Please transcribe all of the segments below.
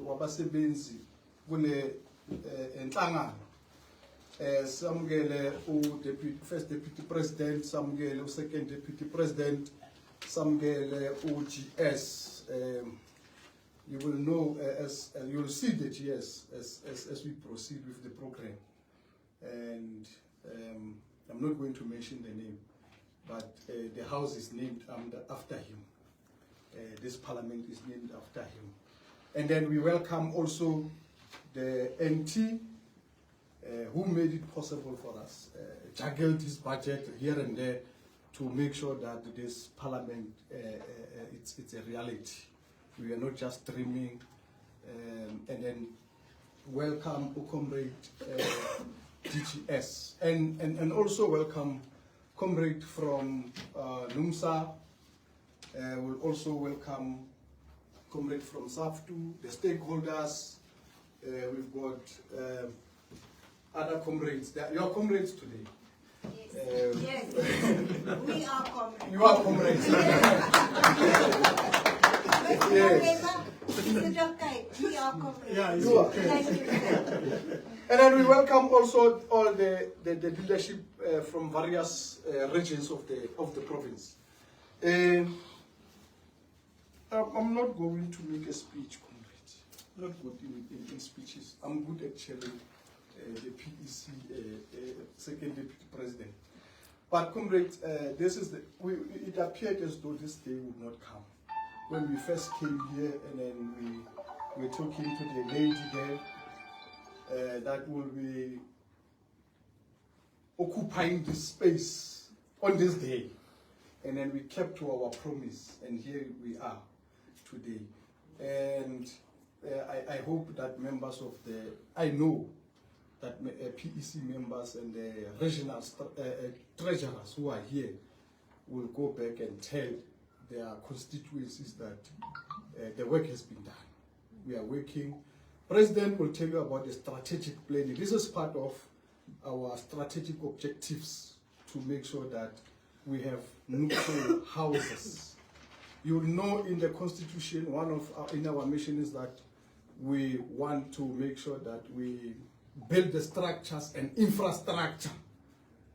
wabasebenzi kule enhlangano samukele first deputy president, samukele second deputy president, samukele GS. You will know you will see the GS as we proceed with the program, and I'm not going to mention the name, but the house is named after him. This parliament is named after him. And then we welcome also the NT, who made it possible for us, juggled his budget here and there to make sure that this parliament, it's a reality. We are not just dreaming. And then welcome comrade DGS, and also welcome comrade from NUMSA. We'll also welcome comrade from SAFTU, the stakeholders. We've got other comrades. Your comrades today. Yes. We are comrades. You are comrades. Yes. We are comrades. Yeah, you are. And then we welcome also all the leadership from various regions of the province. I'm not going to make a speech, comrade. I'm not good in speeches. I'm good at chairing the PEC second deputy president. But comrade, this is it appeared as though this day would not come. When we first came here, and then we were talking to the lady there that will be occupying this space on this day. And then we kept to our promise, and here we are today. And I hope that members of I know that PEC members and the regional treasurers who are here will go back and tell their constituencies that the work has been done. We are working. President will tell you about the strategic planning. This is part of our strategic objectives to make sure that we have neutral houses. You know, in the Constitution, one of in our mission is that we want to make sure that we build the structures and infrastructure.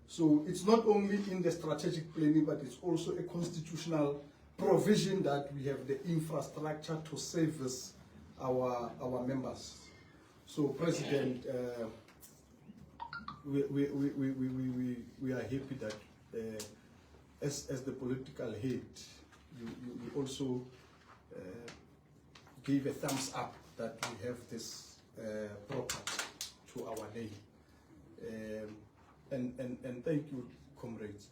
So it's not only in the strategic planning, but it's also a constitutional provision that we have the infrastructure to service our members. So, President, we are happy that as the political head, you also gave a thumbs up that we have this property to our name. And thank you, comrades.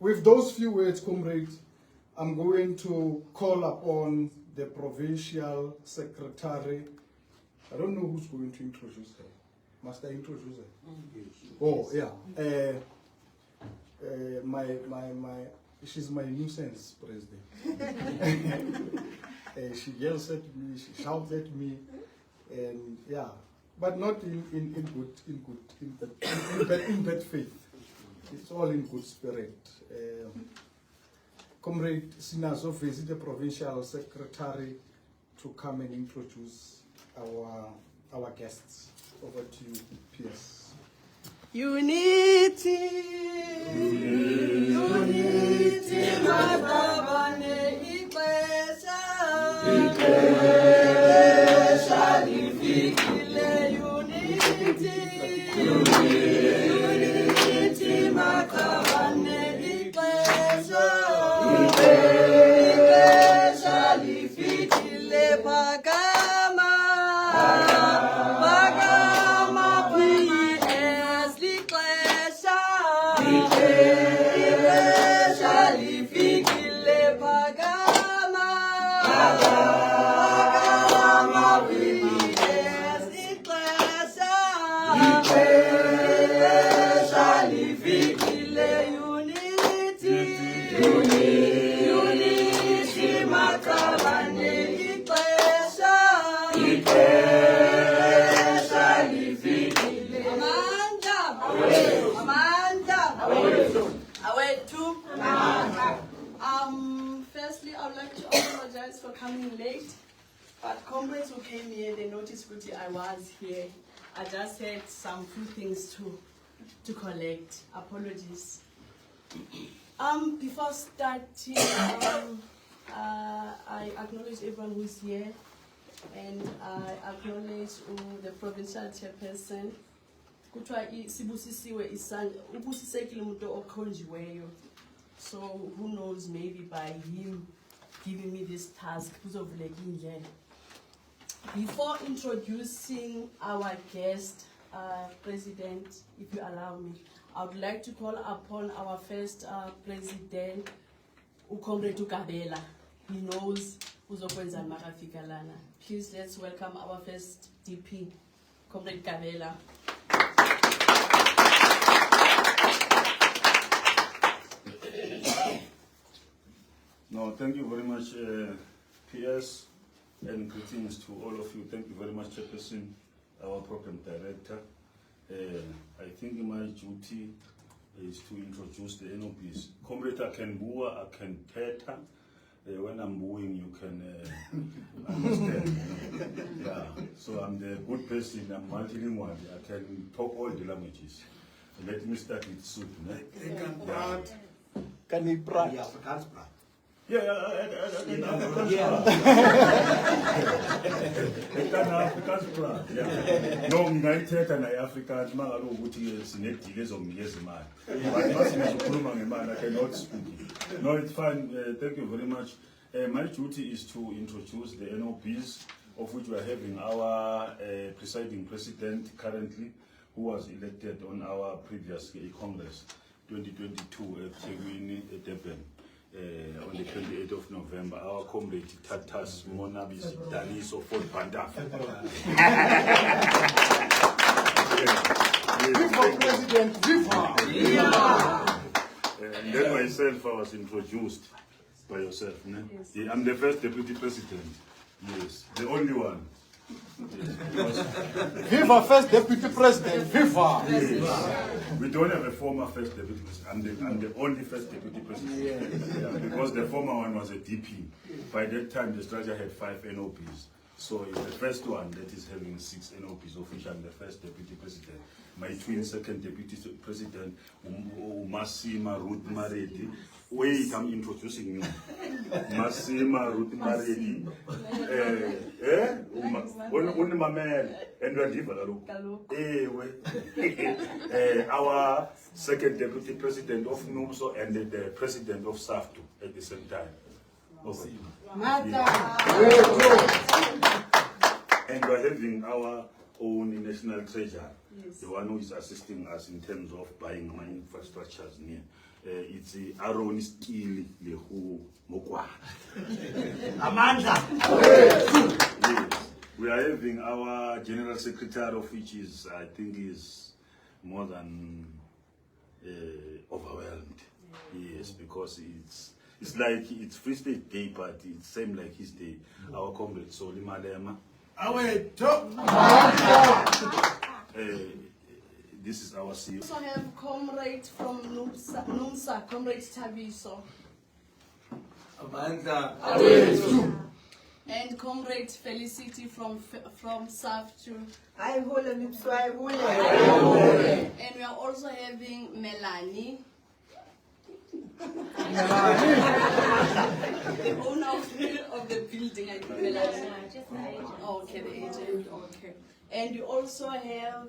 With those few words, comrades, I'm going to call upon the provincial secretary. I don't know who's going to introduce her. Must I introduce her? Oh, yeah. She's my nuisance, President. She yells at me, she shouts at me, and yeah, but not in bad faith. It's all in good spirit. Comrade Sinazo, visit the provincial secretary to come and introduce our guests. Over to you, PS. Unity, Madabane Ikwesa, Lifikile, Unity, Madabane Ikwesa, Lifikile, Bagama. Firstly, I would like to apologize for coming late, but comrades who came here, they noticed that I was here. I just had some few things to collect. Apologies. Before starting, I acknowledge everyone who's here, and I acknowledge the provincial chairperson. Kuthiwa sibusisiwe isandla, ubusisekile umuntu okhonjiweyo. So who knows, maybe by him giving me this task, kuzovuleka indlela. Before introducing our guest, President, if you allow me, I would like to call upon our first President, Comrade Gabela. He knows uzokwenza makafika lana. Please let's welcome our first DP, Comrade Gabela. No, thank you very much, PS, and greetings to all of you. Thank you very much, Chairperson, our program director. I think my duty is to introduce the NOPs. Comrade Akenbua, Akenteta. When I'm booing, you can understand. Yeah, so I'm the good person, I'm multilingual. I can talk all the languages. Let me start with soup. Can he prat? Yeah, no, ngingayithetha naye-Afrikaans mangabe ukuthi sinedile ezokunikeza imali. But mase ngizokhuluma ngemali, I cannot speak. No, it's fine. Thank you very much. My duty is to introduce the NOPs, of which we are having our presiding president currently, who was elected on our previous Congress, 2022 at Tegwini, Durban. On the 28th of November, our comrade Tatas Monabis Daniso Fort Pandaf. Viva President, viva! And then myself, I was introduced by yourself. Ne? Yes. Yeah, I'm the first deputy president. Yes, the only one. Yes, Viva first deputy president, viva! yes. We don't have a former first deputy president. I'm the only first deputy president. Yeah, because the former one was a DP. By that time, the structure had 5 NOPs. So it's the first one that is having 6 NOPs, of which I'm the first deputy president. My twin second deputy president, Masima Ruth Maredi. Wait, I'm introducing you. Masima Ruth Maredi. Our second deputy president of NUMSO and the president of SAFTU at the same time. Okay. And we're having our own national treasurer, Yes. the one who is assisting us in terms of buying my infrastructures near. It's Aaron Skili Lehu Mokwa. Amanda! Yes. We are having our general secretary, of which is, I think, is more than overwhelmed. Yes, because it's like it's Free State Day, but it's same like his day. Our comrade Soli Malema. This is our CEO. We also have comrade from NUMSA, Comrade Tabiso, Amanda! and Comrade Felicity from SAFTU. I hold a lip, so I hold And we are also having Melanie, the owner of the building. I think Melanie. Okay, the agent. Okay. And you also have,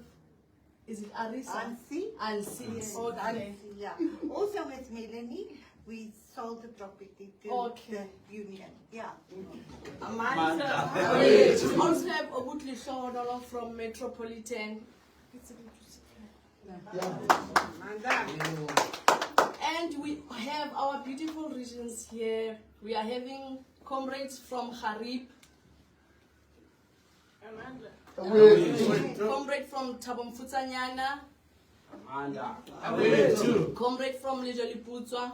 is it Arisa? Ansi. Ansi. Okay. Yeah. Also with Melanie, we sold the property to Okay. the union. Yeah. Amanda. We also have Obutli Shodolo from Metropolitan. And we have our beautiful regions here. We are having comrades from Harib, comrade from Tabomfutsanyana, comrade from Lijoliputswa,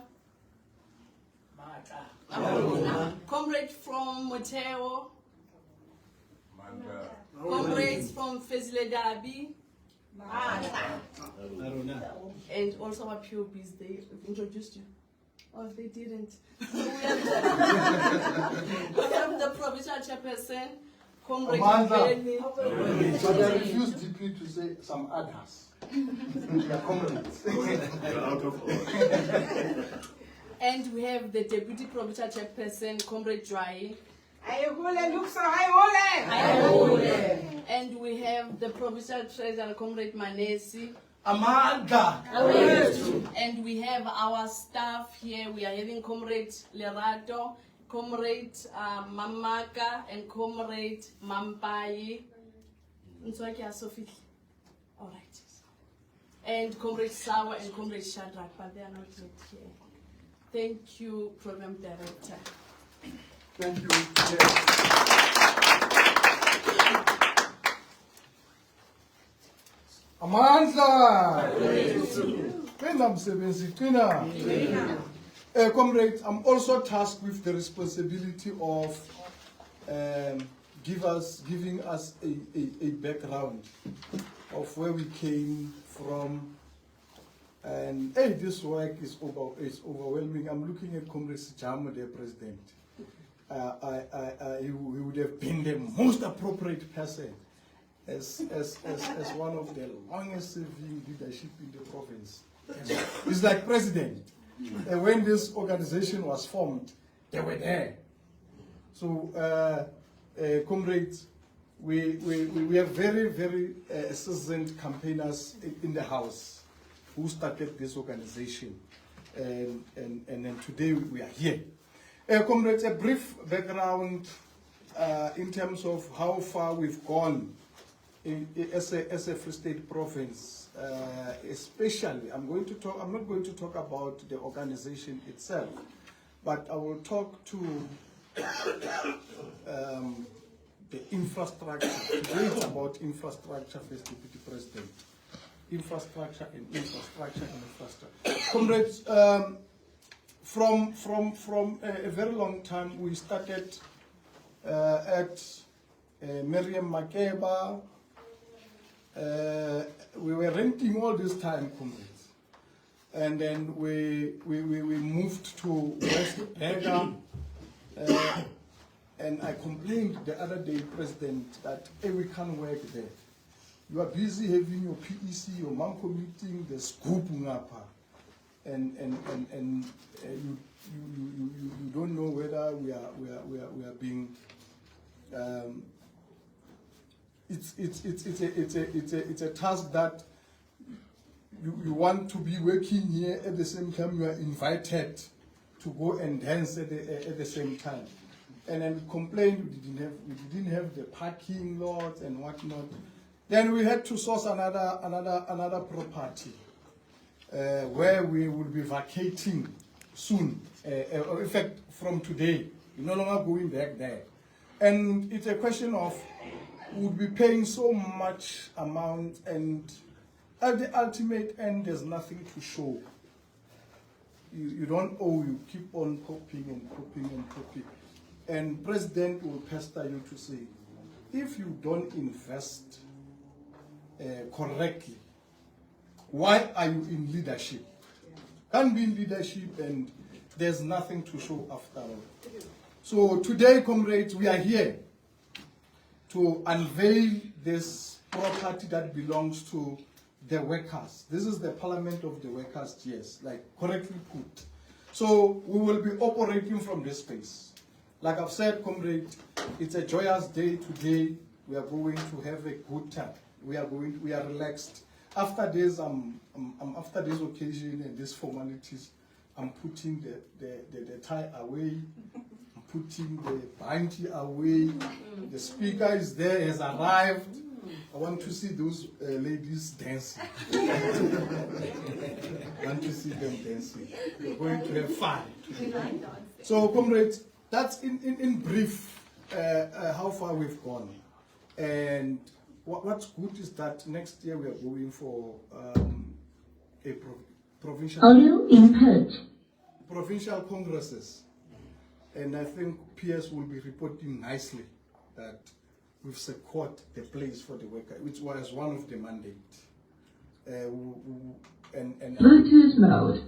comrade from Moteo, comrades from Fezile Dabi, and also our POBs. They introduced you. Oh, they didn't. So we have the provincial chairperson, Comrade Amanda. Benny. But I refuse deeply to say some others. They are comrades. You're out of order. And we have the deputy provincial chairperson, Comrade Dry. And we have the provincial treasurer, Comrade Manesi. Amanda. And we have our staff here. We are having Comrade Lerato, Comrade Mamaka, and Comrade Mampai. All right. And Comrade Sawa and Comrade Shadrach, but they are not yet here. Thank you, Program Director. Thank you. Amandla. Comrades, I'm also tasked with the responsibility of giving us a background of where we came from. And hey, this work is overwhelming. I'm looking at Comrade Sijamo, the president. He would have been the most appropriate person as one of the longest serving leadership in the province. It's like president. And when this organization was formed, they were there. So, comrades, we have very, very seasoned campaigners in the house who started this organization. And then today we are here. Comrades, a brief background in terms of how far we've gone as a Free State province. Especially, I'm not going to talk about the organization itself, but I will talk to the infrastructure. Today it's about infrastructure, First Deputy President. Infrastructure and infrastructure and infrastructure. Comrades, from a very long time, we started at Miriam Makeba. We were renting all this time, comrades. And then we moved to West Berga. And I complained the other day, President, that hey, we can't work there. You are busy having your PEC, your MANCO meeting, the scoop ngapa. And you don't know whether we are being it's a task that you want to be working here at the same time you are invited to go and dance at the same time. And then we complained we didn't have the parking lots and whatnot. Then we had to source another property where we will be vacating soon. In fact, from today, we're no longer going back there. And it's a question of we'll be paying so much amount, and at the ultimate end, there's nothing to show. You don't owe, you keep on copying and copying and copying. And President will pester you to say, if you don't invest correctly, why are you in leadership? Can't be in leadership and there's nothing to show after all. So today, comrades, we are here to unveil this property that belongs to the workers. This is the Parliament of the Workers, yes, like correctly put. So we will be operating from this space. Like I've said, comrade, it's a joyous day today. We are going to have a good time. We are relaxed. After this, after this occasion and these formalities, I'm putting the tie away. I'm putting the bounty away. The speaker is there, has arrived. I want to see those ladies dancing. I want to see them dancing. We're going to have fun. So, comrades, that's in brief how far we've gone. And what's good is that next year we are going for a provincial congresses. And I think PS will be reporting nicely that we've secured the place for the worker, which was one of the mandates. Bluetooth mode.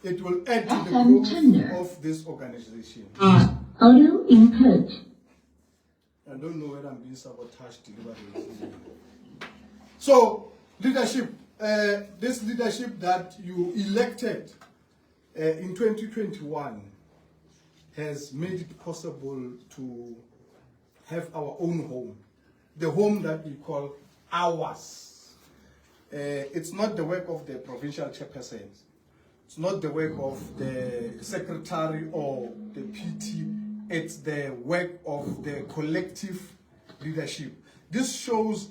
it will add to the FM growth tender. of this organization. Audio input. I don't know whether I'm being sabotaged deliberately. So, leadership, this leadership that you elected in 2021 has made it possible to have our own home, the home that we call ours. It's not the work of the provincial chairpersons. It's not the work of the secretary or the PT. It's the work of the collective leadership. This shows,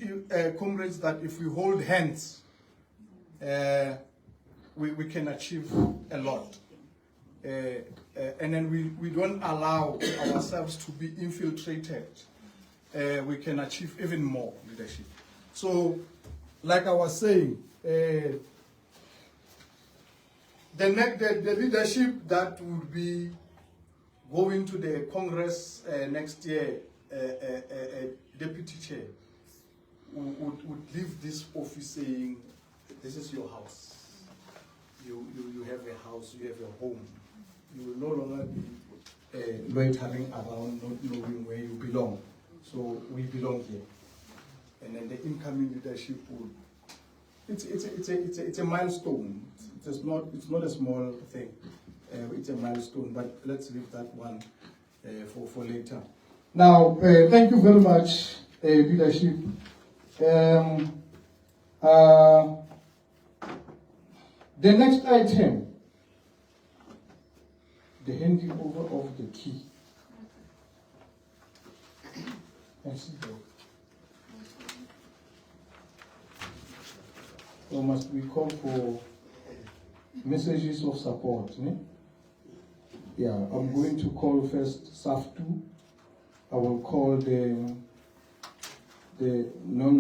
comrades, that if we hold hands, we can achieve a lot. And then we don't allow ourselves to be infiltrated. We can achieve even more leadership. So, like I was saying, the leadership that would be going to the Congress next year, deputy chair, would leave this office saying, this is your house. You have a house, you have a home. You will no longer be loitering around, not knowing where you belong. So we belong here. And then the incoming leadership would, it's a milestone. It's not a small thing. It's a milestone, but let's leave that one for later. Now, thank you very much, leadership. The next item, the handing over of the key. So must we call for messages of support? Ne? Yeah, I'm going to call first SAFTU. I will call the no.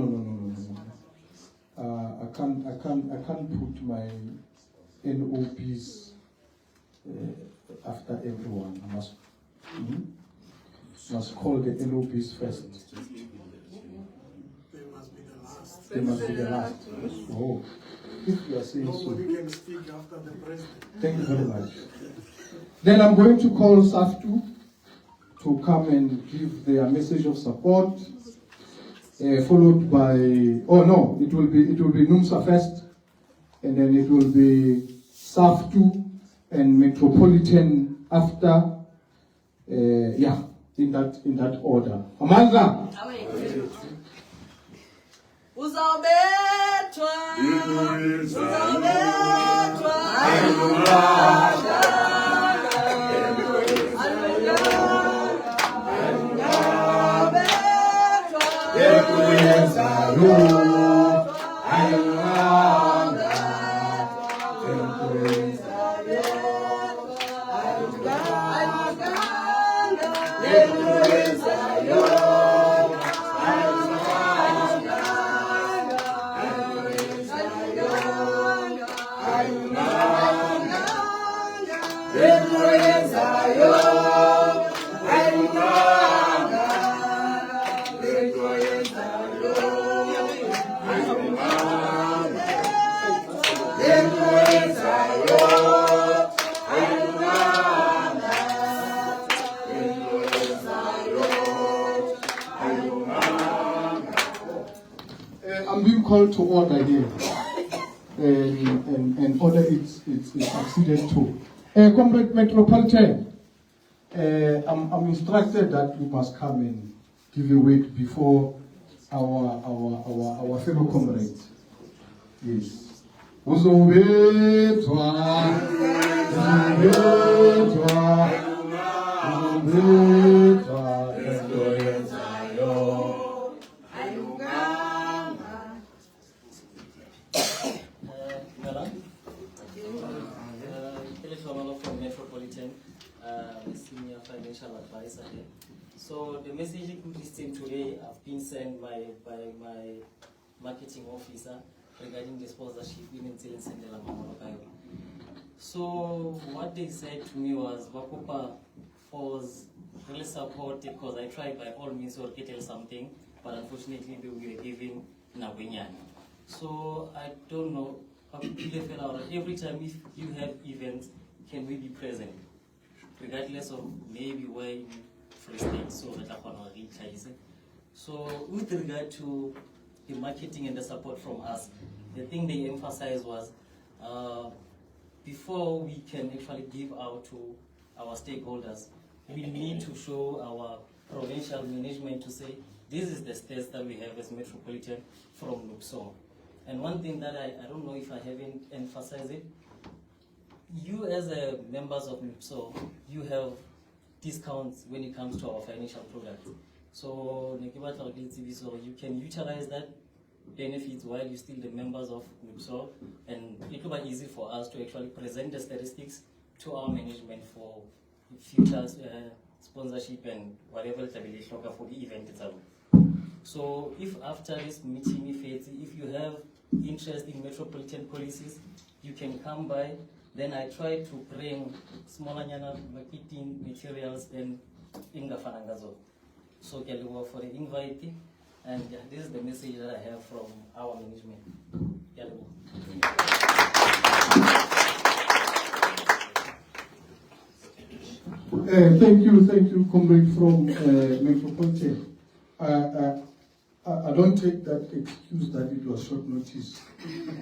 I can't put my NOPs after everyone. I must call the NOPs first. They must be the last. Oh, if you are saying so. Nobody can speak after the president. Thank you very much. Then I'm going to call SAFTU to come and give their message of support, followed by, it will be NUMSA first, and then it will be SAFTU and Metropolitan after, in that order. Amanda. Uzawubethwa, I'm being called to order here, and order it's acceded to. Comrade Metropolitan, I'm instructed that you must come and give a wait before our fellow comrades. Yes. Uzobethwa. From Metropolitan, senior financial advisor here. So the message you could listen today have been sent by my marketing officer regarding the sponsorship in Sendela Mamolokayo. So what they said to me was Bakupa was really supportive because I tried by all means to get something, but unfortunately we were given Nagwinyani. So I don't know every time if you have events, can we be present? Regardless of maybe where in Free State, so that I can reach. So with regard to the marketing and the support from us, the thing they emphasized was before we can actually give out to our stakeholders, we need to show our provincial management to say, this is the stats that we have as Metropolitan from NUPSO. And one thing that I don't know if I haven't emphasized it, you as members of NUPSO, you have discounts when it comes to our financial products. So you can utilize that benefits while you're still the members of NUPSO, and it will be easy for us to actually present the statistics to our management for future sponsorship and whatever for the event itself. So if after this meeting, if you have interest in metropolitan policies, you can come by. Then I try to bring smaller marketing materials and ingafanangazo. So Kelly for the invite, and this is the message that I have from our management. Thank you, comrade from Metropolitan. I don't take that excuse that it was short notice.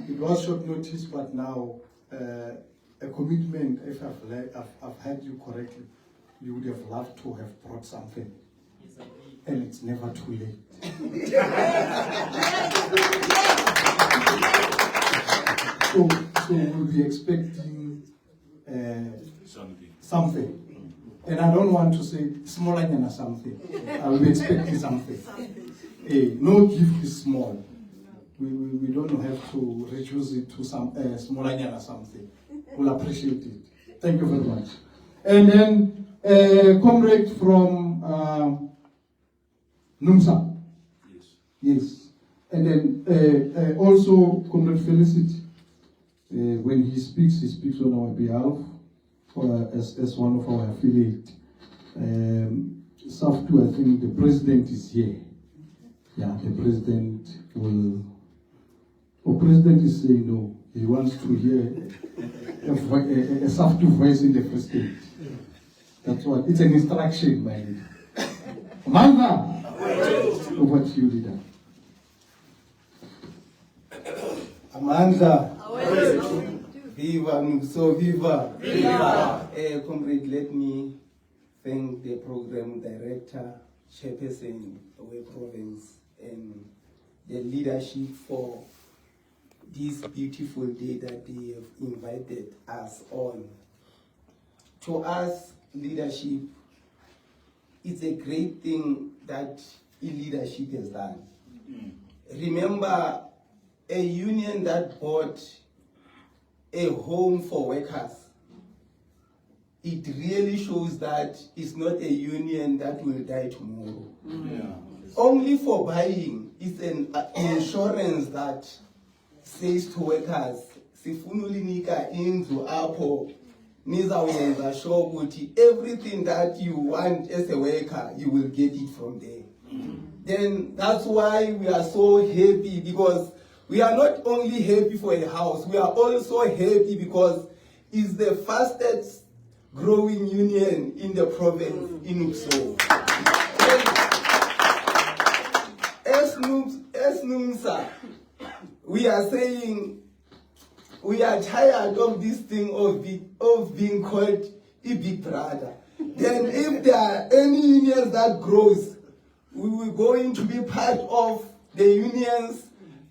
It was short notice, but now a commitment, if I've heard you correctly, you would have loved to have brought something. Yes, and it's never too late. So we'll be expecting something. And I don't want to say smaller than something. I'll be expecting something. No gift is small. We don't have to reduce it to some smaller than something. We'll appreciate it. Thank you very much. And then comrade from NUMSA. Yes. And then also comrade Felicity. When he speaks on our behalf as one of our affiliates. SAFTU, I think the president is here. Yeah, the president will. The president is saying no. He wants to hear a SAFTU voice in the Free State. That's what. It's an instruction, my leader. Amanda, over to you, leader. Amanda. Viva, so viva. Viva. Comrade, let me thank the program director, Chairperson, Away Province, and the leadership for this beautiful day that they have invited us on. To us, leadership, it's a great thing that leadership has done. Remember, a union that bought a home for workers, it really shows that it's not a union that will die tomorrow. Only for buying, it's an insurance that says to workers, sifunulinika indlu apho nizawuyenza sure ukuthi everything that you want as a worker, you will get it from there. Then that's why we are so happy, because we are not only happy for a house, we are also happy because it's the fastest growing union in the province, in UPSO. As NUMSA, we are saying we are tired of this thing of being called a big brother. Then if there are any unions that grows, we will going to be part of the unions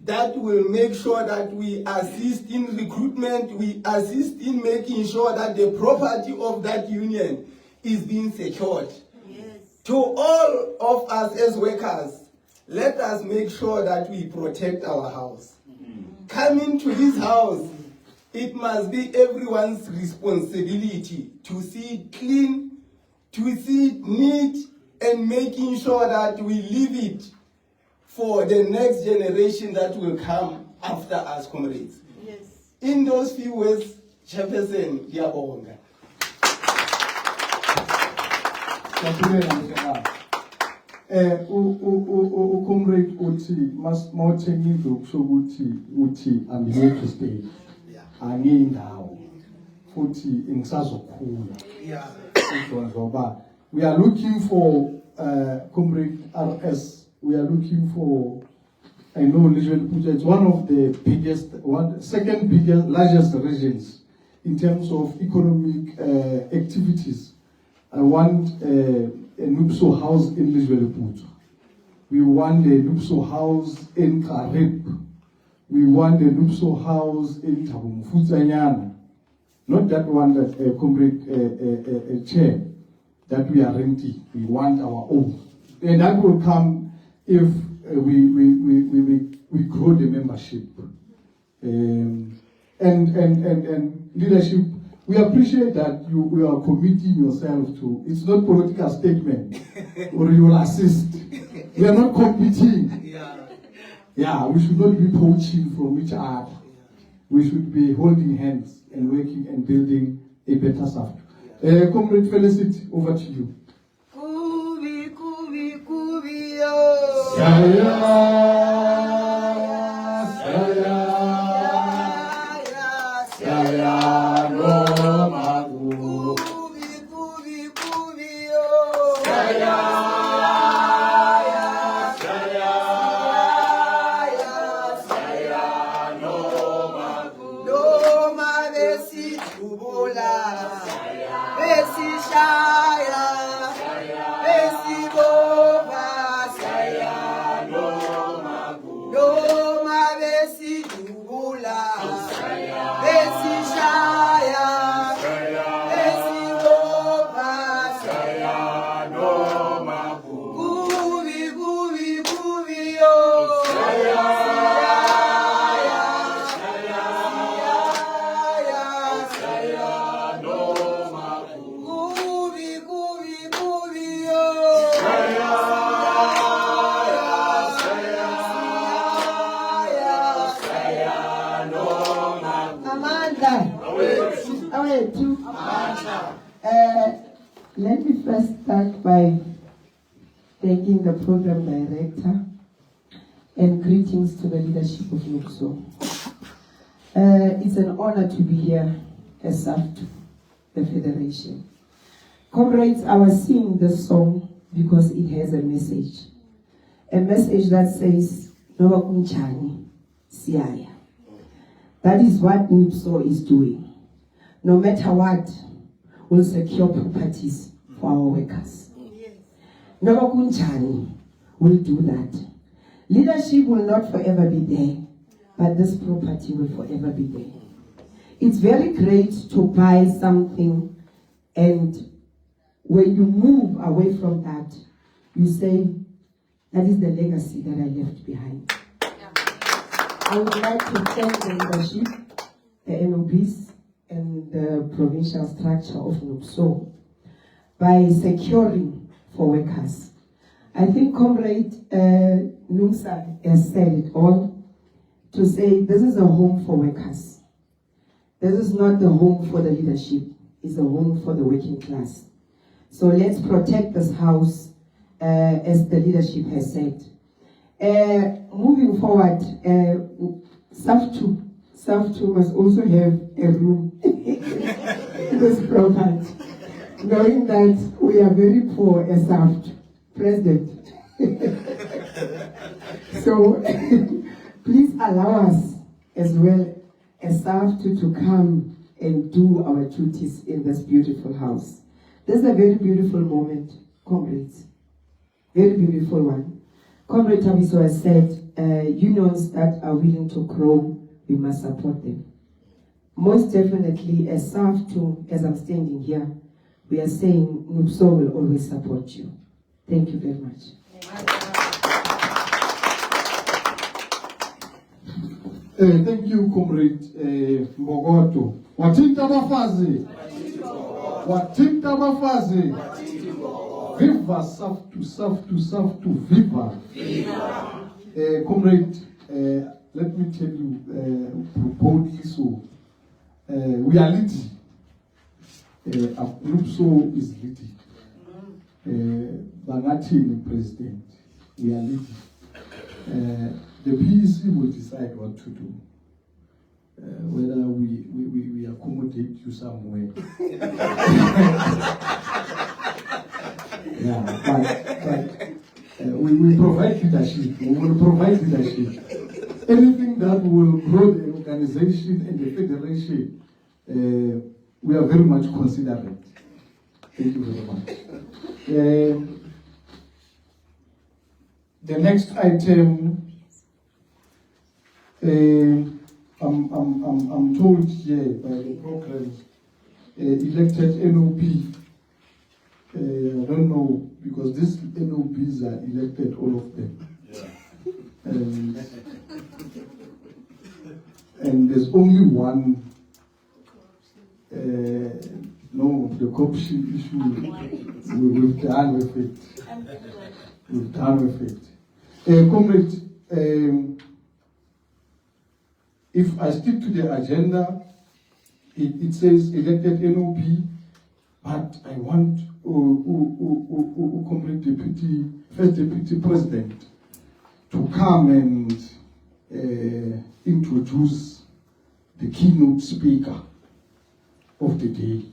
that will make sure that we assist in recruitment, we assist in making sure that the property of that union is being secured. Yes. To all of us as workers, let us make sure that we protect our house. Coming to this house, it must be everyone's responsibility to see it clean, to see it neat, and making sure that we leave it for the next generation that will come after us, comrades. Yes. In those few words, Chairperson, Diabonga. Comrade uthi mawuthenga indlu kusho ukuthi I'm here to stay. angiyindawo futhi ngisazokhula. Yeah. Ngoba we are looking for Comrade RS. We are looking for, I know Lijweleputsha, it's one of the biggest, second biggest, largest regions in terms of economic activities. I want a NUPSO house in Lijweleputsha. We want a NUPSO house in Karib. We want a NUPSO house in Thabo Mofutshanyana. Not that one that Comrade Chair, that we are renting. We want our own. And that will come if we grow the membership. And leadership, we appreciate that you are committing yourself to, it's not political statement, or you will assist. We are not competing. Yeah, we should not be poaching from each other. We should be holding hands and working and building a better South. Comrade Felicity, over to you. Let me first start by thanking the program director and greetings to the leadership of NUPSO. It's an honor to be here as SAFTU, the Federation. Comrades, I was singing this song because it has a message that says, Noba kunjani, siyaya. That is what NUPSO is doing. No matter what, we'll secure properties for our workers. Noba kunjani will do that. Leadership will not forever be there, but this property will forever be there. It's very great to buy something, and when you move away from that, you say, that is the legacy that I left behind. I would like to thank the leadership, the NOBs, and the provincial structure of NUPSO by securing for workers. I think Comrade Nungsa has said it all, to say this is a home for workers. This is not the home for the leadership, it's a home for the working class. So let's protect this house as the leadership has said. Moving forward, SAFTU must also have a room in this property, knowing that we are very poor as SAFTU. President. So please allow us as well as SAFTU to come and do our duties in this beautiful house. This is a very beautiful moment, comrades. Very beautiful one. Comrade Thabiso has said, unions that are willing to grow, we must support them. Most definitely, as SAFTU, as I'm standing here, we are saying NUPSO will always support you. Thank you very much. Thank you, Comrade Mbogoto. Watinta bafazi. Watinta bafazi. Viva SAFTU, viva. Comrade, let me tell you boldly so. We are leading. NUPSO is leading. Bangathi President, we are leading. The PEC will decide what to do. whether we accommodate you somewhere. Yeah, but we provide leadership. We will provide leadership. Anything that will grow the organization and the federation, we are very much considerate. Thank you very much. The next item, I'm told here by the program, elected NOP. I don't know, because these NOPs are elected, all of them. Yeah. And there's only one, no, the corruption issue, we've done with it. We've done with it. Comrade, if I stick to the agenda, it says elected NOP, but I want Comrade First Deputy President to come and introduce the keynote speaker of the day.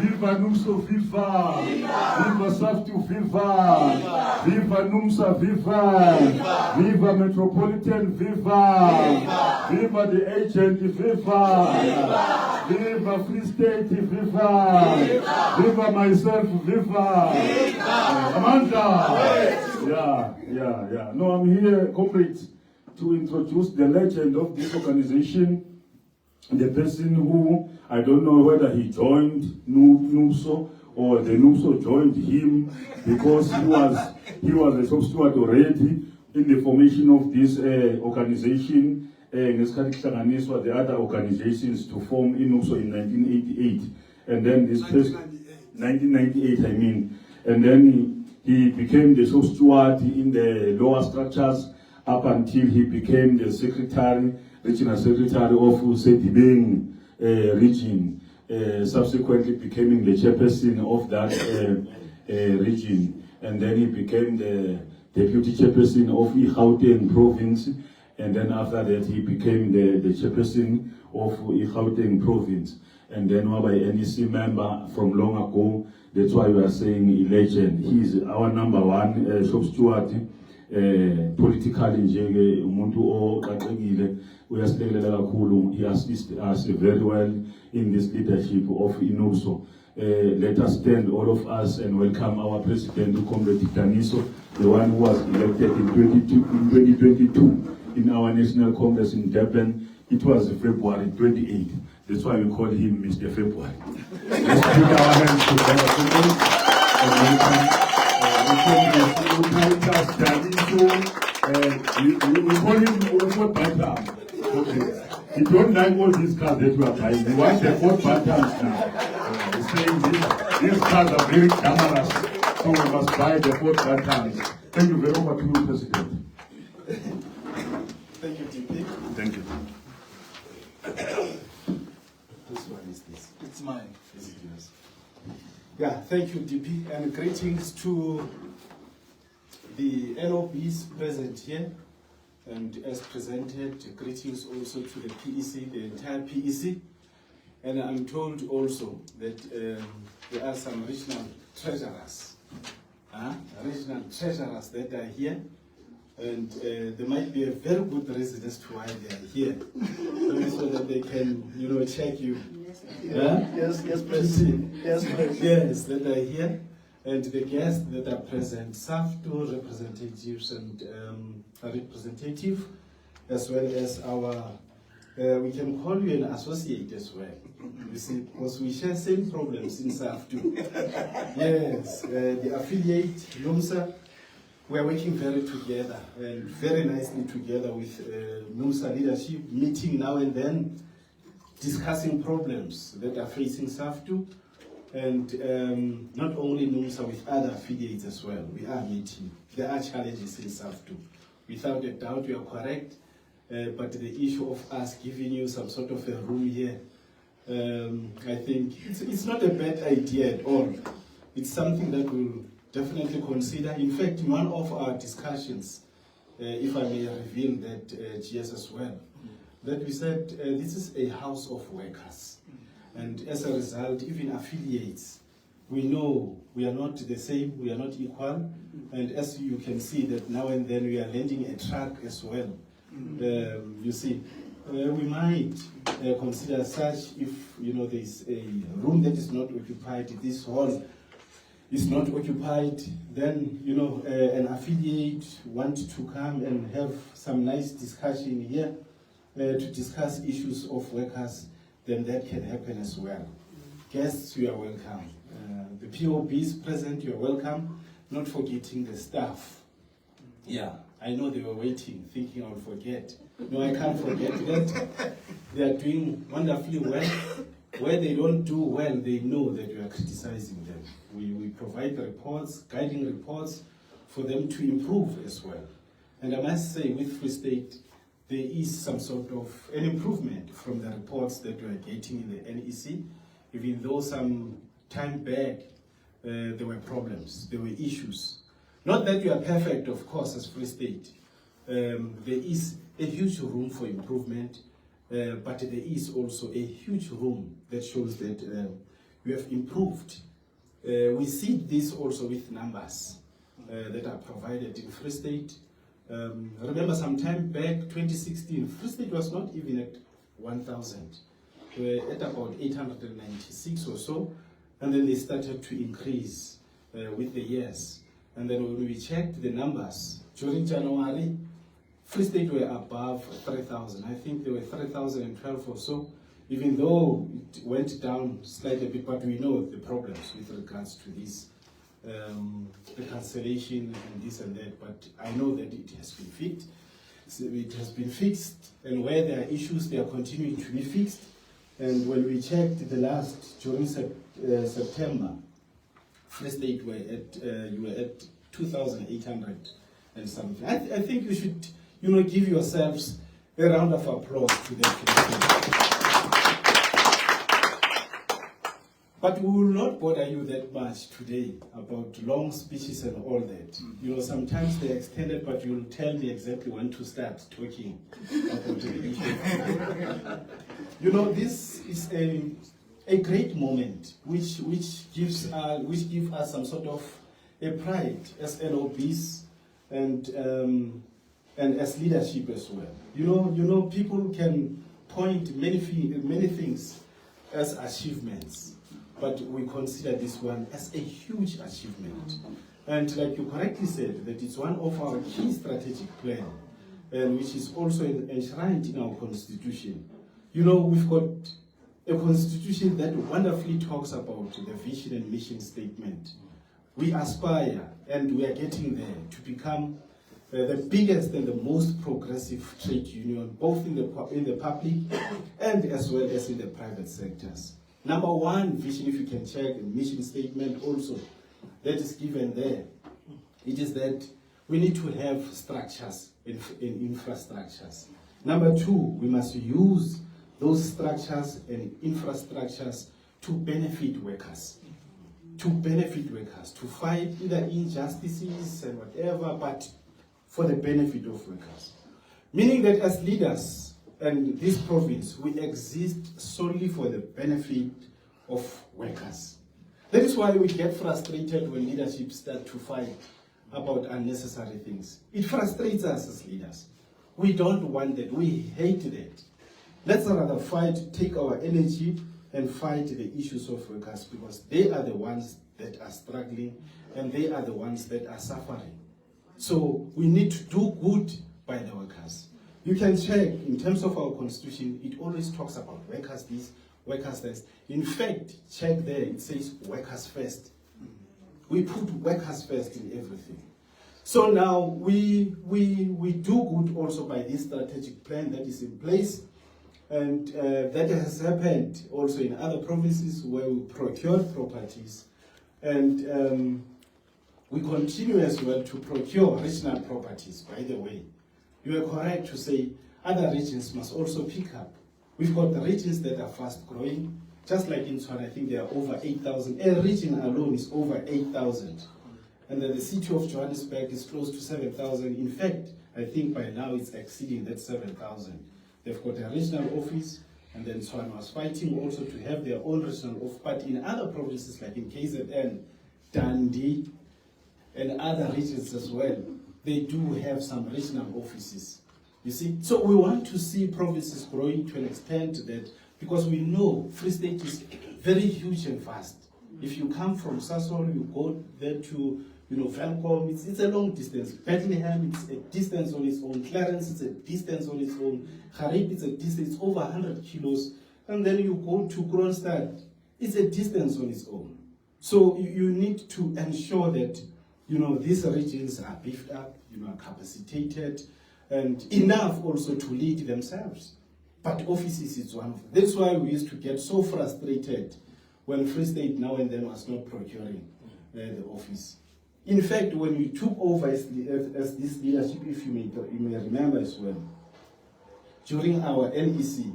Viva Numso, viva! Viva Saftu, viva! Viva Numsa, viva! Viva Metropolitan, viva! Viva the agent, viva! Viva Free State, viva! Viva myself, viva! Amanda! Yeah. No, I'm here, comrade, to introduce the legend of this organization. The person who, I don't know whether he joined NUMSO or the NUMSO joined him, because he was a top steward already in the formation of this organization, the other organizations to form NUMSO in 1988. And then this person, 1998 I mean, and then he became the top steward in the lower structures up until he became the secretary, regional secretary of Sedibeng region, subsequently becoming the chairperson of that region, and then he became the deputy chairperson of Gauteng province, and then after that he became the chairperson of Gauteng province. And then by NEC member from long ago. That's why we are saying a legend. He is our number one shop steward, politically njenge umuntu oqaqekile uyasilekelela kakhulu. He assisted us very well in this leadership of INUBSO. Let us stand, all of us, and welcome our president, Comrade Daniso, the one who was elected in 2022 in our National Congress in Durban. It was February 28th. That's why we call him Mr. February. Let's put our hands together and welcome. We call him Fourth Batam. Okay. We don't like all these cars that we are buying. We want the Fourth Batams now. We're saying these cars are very cameras, so we must buy the Fourth Batams. Thank you very much, Mr. President. Thank you, DP. Thank you. This one is this. It's mine. Is it yours? Yeah, thank you, DP, and greetings to the LOBs present here, and as presented, greetings also to the PEC, the entire PEC, and I'm told also that there are some regional treasurers, that are here. And there might be a very good reason as to why they are here, so that they can, check you. Yes, President. Yes, that are here, and the guests that are present, SAFTU representatives and representative, as well as our, we can call you an associate as well. You see, because we share same problems in SAFTU. Yes, the affiliate, NUMSA. We are working very together and very nicely together with NUMSA leadership, meeting now and then, discussing problems that are facing SAFTU, and not only NUMSA, with other affiliates as well. We are meeting. There are challenges in SAFTU. Without a doubt, you are correct, but the issue of us giving you some sort of a room here, I think it's not a bad idea at all. It's something that will definitely consider. In fact, in one of our discussions, if I may reveal that GS as well, that we said this is a house of workers. And as a result, even affiliates, we know we are not the same, we are not equal. And as you can see that now and then we are lending a truck as well. You see, we might consider such if, there is a room that is not occupied, this hall is not occupied, then, an affiliate wants to come and have some nice discussion here to discuss issues of workers, then that can happen as well. Guests, you are welcome. The POBs present, you are welcome. Not forgetting the staff. Yeah, I know they were waiting, thinking I will forget. No, I can't forget that. They are doing wonderfully well. Where they don't do well, they know that we are criticizing them. We provide reports, guiding reports, for them to improve as well. And I must say, with Free State, there is some sort of an improvement from the reports that we are getting in the NEC, even though some time back there were problems, there were issues. Not that we are perfect, of course, as Free State. There is a huge room for improvement, but there is also a huge room that shows that we have improved. We see this also with numbers that are provided in Free State. Remember some time back, 2016, Free State was not even at 1,000. We were at about 896 or so, and then they started to increase with the years. And then when we checked the numbers, during January, Free State were above 3,000. I think they were 3,012 or so, even though it went down slightly a bit, but we know the problems with regards to this, the cancellation and this and that, but I know that it has been fixed. So it has been fixed, and where there are issues, they are continuing to be fixed. And when we checked the last, during September, Free State were at, you were at 2,800 and something. I think you should, give yourselves a round of applause to that. But we will not bother you that much today about long speeches and all that. Sometimes they're extended, but you'll tell me exactly when to start talking about the issue. You know, this is a great moment which gives us some sort of a pride as LOBs and as leadership as well. You know, people can point many things as achievements, but we consider this one as a huge achievement. And like you correctly said, that it's one of our key strategic plan, and which is also enshrined in our constitution. You know, we've got a constitution that wonderfully talks about the vision and mission statement. We aspire, and we are getting there, to become the biggest and the most progressive trade union, both in the public and as well as in the private sectors. Number one vision, if you can check the mission statement also, that is given there, it is that we need to have structures in infrastructures. Number two, we must use those structures and infrastructures to benefit workers. To fight either injustices and whatever, but for the benefit of workers. Meaning that as leaders in this province, we exist solely for the benefit of workers. That is why we get frustrated when leadership starts to fight about unnecessary things. It frustrates us as leaders. We don't want that. We hate that. Let's rather take our energy and fight the issues of workers, because they are the ones that are struggling and they are the ones that are suffering. So we need to do good by the workers. You can check in terms of our constitution, it always talks about workers this, workers that. In fact, check there, it says workers first. We put workers first in everything. So now we do good also by this strategic plan that is in place. And that has happened also in other provinces where we procured properties. And we continue as well to procure regional properties, by the way. You are correct to say other regions must also pick up. We've got the regions that are fast growing. Just like in Tshwane, I think there are over 8,000. A region alone is over 8,000. And then the city of Johannesburg is close to 7,000. In fact, I think by now it's exceeding that 7,000. They've got a regional office, and then Tshwane was fighting also to have their own regional office. But in other provinces, like in KZN, Dundee, and other regions as well, they do have some regional offices. You see? So we want to see provinces growing to an extent that, because we know Free State is very huge and vast. If you come from Sasol, you go there to, Velkom, it's a long distance. Bethlehem, it's a distance on its own. Clarence, it's a distance on its own. Harib, it's a distance, it's over 100 kilos. And then you go to Kronstadt, it's a distance on its own. So you need to ensure that, these regions are beefed up, are capacitated, and enough also to lead themselves. But offices is one of them. That's why we used to get so frustrated when Free State now and then was not procuring the office. In fact, when we took over as this leadership, if you may remember as well, during our NEC,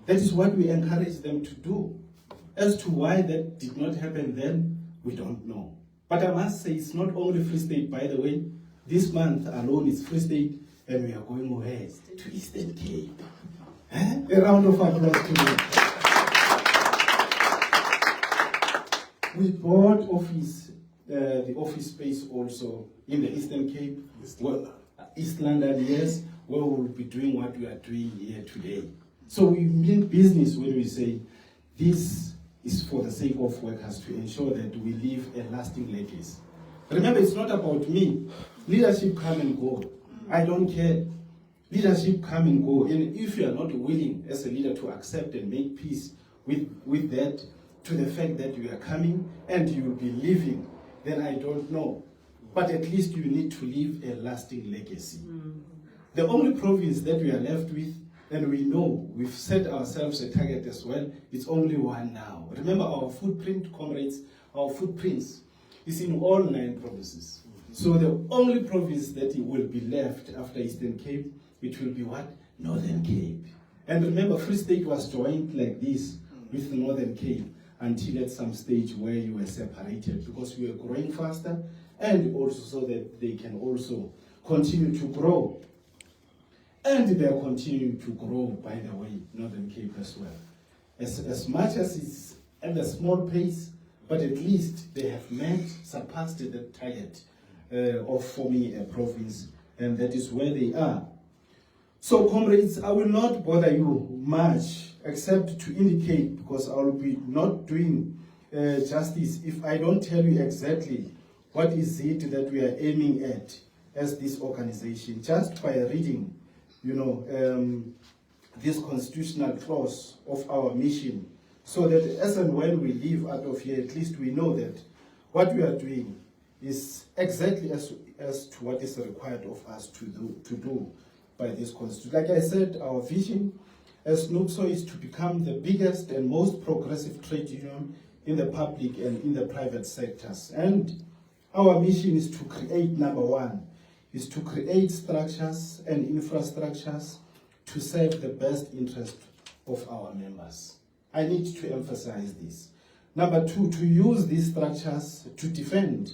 that is what we encouraged them to do. As to why that did not happen then, we don't know. But I must say, it's not only Free State, by the way. This month alone is Free State, and we are going west to Eastern Cape. A round of applause to them. We bought the office space also in the Eastern Cape, East London, yes, where we will be doing what we are doing here today. So we mean business when we say this is for the sake of workers, to ensure that we leave a lasting legacy. Remember, it's not about me. Leadership come and go. I don't care. Leadership come and go. And if you are not willing as a leader to accept and make peace with that, to the fact that you are coming and you will be leaving, then I don't know. But at least you need to leave a lasting legacy. The only province that we are left with, and we know we've set ourselves a target as well, it's only one now. Remember our footprint, comrades, our footprints is in all 9 provinces. So the only province that will be left after Eastern Cape, it will be what? Northern Cape. And remember, Free State was joined like this with Northern Cape until at some stage where you were separated, because we were growing faster, and also so that they can also continue to grow. And they are continuing to grow, by the way, Northern Cape as well. as much as it's at a small pace, but at least they have surpassed the target of forming a province, and that is where they are. So, comrades, I will not bother you much, except to indicate, because I will be not doing justice if I don't tell you exactly what is it that we are aiming at as this organization, just by reading, this constitutional clause of our mission, so that as and when we leave out of here, at least we know that what we are doing is exactly as to what is required of us to do by this constitution. Like I said, our vision as NUCSO is to become the biggest and most progressive trade union in the public and in the private sectors. And our mission is to create, number one, is to create structures and infrastructures to serve the best interest of our members. I need to emphasize this. Number two, to use these structures to defend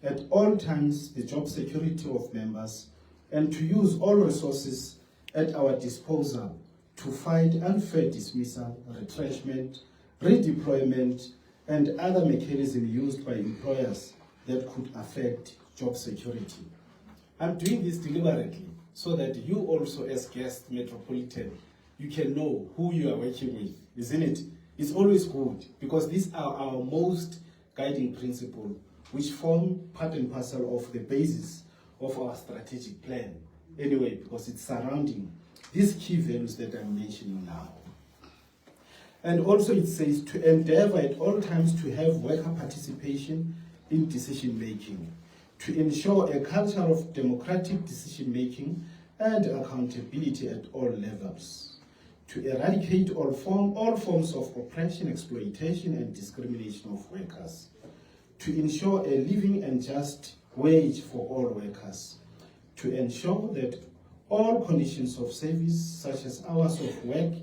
at all times the job security of members, and to use all resources at our disposal to fight unfair dismissal, retrenchment, redeployment, and other mechanisms used by employers that could affect job security. I'm doing this deliberately so that you also, as guest Metropolitan, you can know who you are working with, isn't it? It's always good, because these are our most guiding principles, which form part and parcel of the basis of our strategic plan. Anyway, because it's surrounding these key values that I'm mentioning now. And also it says to endeavor at all times to have worker participation in decision making, to ensure a culture of democratic decision making and accountability at all levels, to eradicate all forms of oppression, exploitation, and discrimination of workers, to ensure a living and just wage for all workers, to ensure that all conditions of service, such as hours of work,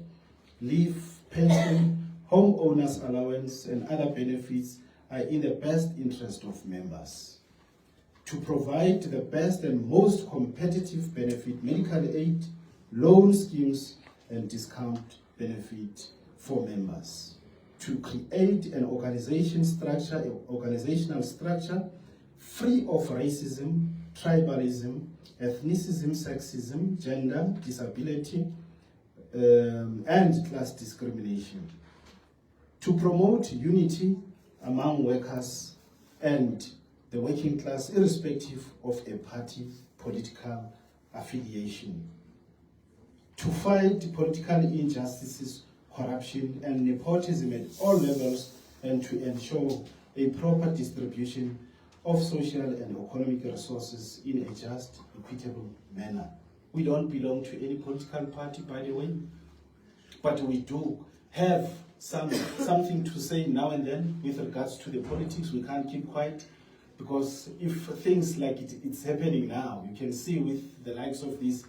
leave, pension, homeowners allowance, and other benefits, are in the best interest of members, to provide the best and most competitive benefit, medical aid, loan schemes, and discount benefit for members, to create an organizational structure free of racism, tribalism, ethnicism, sexism, gender, disability, and class discrimination, to promote unity among workers and the working class, irrespective of a party political affiliation, to fight political injustices, corruption, and nepotism at all levels, and to ensure a proper distribution of social and economic resources in a just, equitable manner. We don't belong to any political party, by the way, but we do have something to say now and then with regards to the politics. We can't keep quiet, because if things like it's happening now, you can see with the likes of these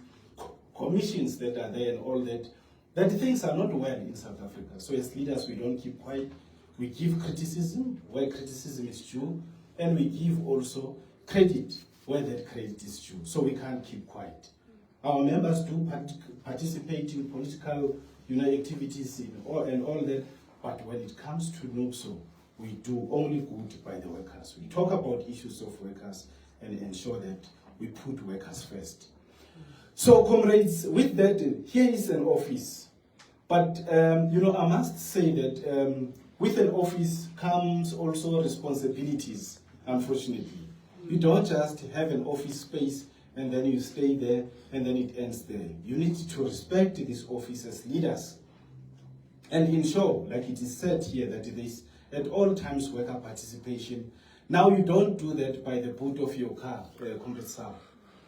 commissions that are there and all that things are not well in South Africa. So as leaders, we don't keep quiet. We give criticism where criticism is due, and we give also credit where that credit is due. So we can't keep quiet. Our members do participate in political activities and all that, but when it comes to NUCSO, we do only good by the workers. We talk about issues of workers and ensure that we put workers first. So, comrades, with that, here is an office. But, I must say that with an office comes also responsibilities, unfortunately. You don't just have an office space and then you stay there and then it ends there. You need to respect this office as leaders and ensure, like it is said here, that there is at all times worker participation. Now you don't do that by the boot of your car, Comrade Sal.